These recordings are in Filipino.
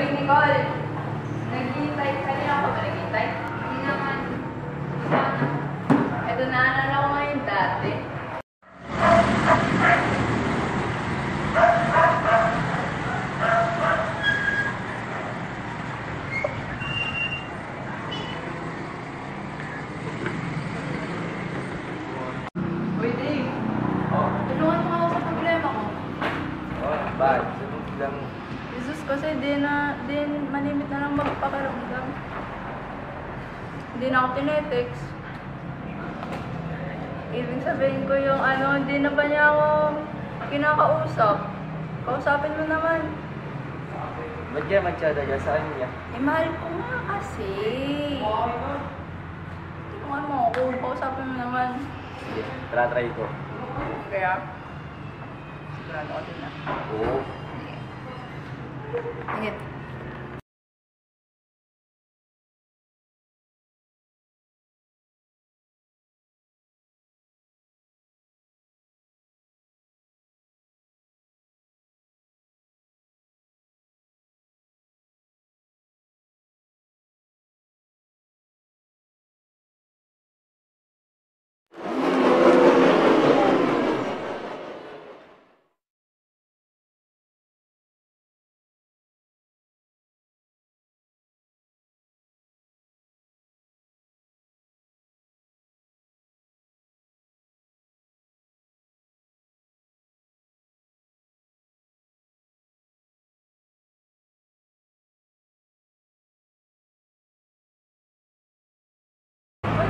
Uy, Nicole! Naghihintay ka niya ako ba naghihintay? Hindi naman. Ito naalala ko ngayon dati. Uy, Dave! Tulungan mo ako sa problema ko. Bakit? Sabi lang. Jesus, kasi din manimit na lang magpaparamdam. Hindi na ako tinetext. Ibig sabihin ko yung hindi na ba niya ako kinakausap? Kausapin mo naman. Ba't kaya magtsada ka sa kanya? Mahal ko nga kasi. Tulungan mo ako, kausapin mo naman. Sige, try ko. Kaya, sigurado ko din na. Oo. Ingit.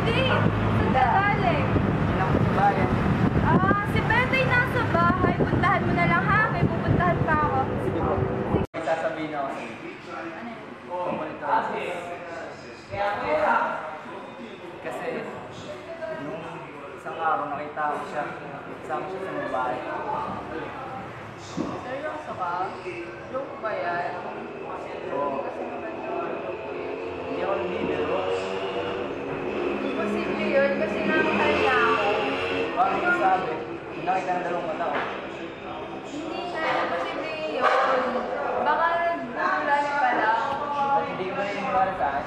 Hindi! Saan ka galing? Ilang bayan? Si Betty nasa bahay. Puntahan mo na lang ha. May pupuntahan pa ako. Sige po. May sasabihin ako sa iyo. Kasi, nung isang araw nakita ko siya. Kasama siya sa babae. Seryoso ka? Joke ba yan? Oo. Kasi maganda. Hindi ako nabibiro. Imposible yun kasi nakakal na ako. Bakit yung sabi? Nakita ng dalawang mata ko. Hindi na, imposible yun. Baka nagbulan ka lang. At hindi ko naniniwala sa akin.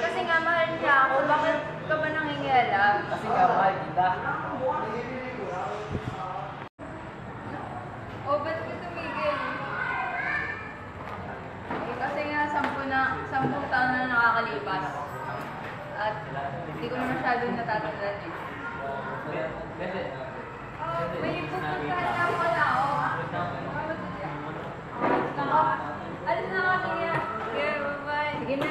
Kasi nga mahal niya ako. Bakit ka ba nangingialam? Kasi nga mahal kita. O, ba't ka tumigil? Kasi nga 10 taon na nakakalipas. At hindi ko na masyadong natatandaan eh. Kasi, May pupuntahan na pala ako. Alis na ako niya. Okay, bye-bye. Sige na.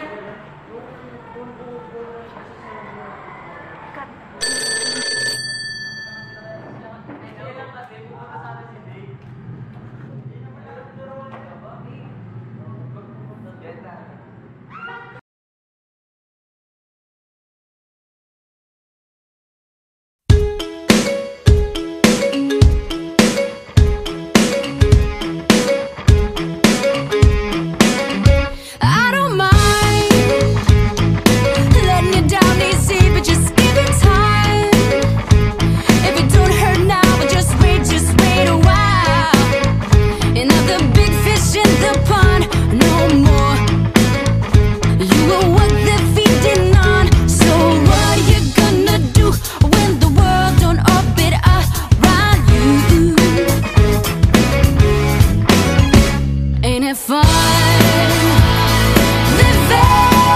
I don't mind letting you down easy, but just give it time. If it don't hurt now, but just wait a while. Another big fish in the pond, no more. You were what they're feeding on. So what are you gonna do when the world don't orbit around you? Ain't it fun? Living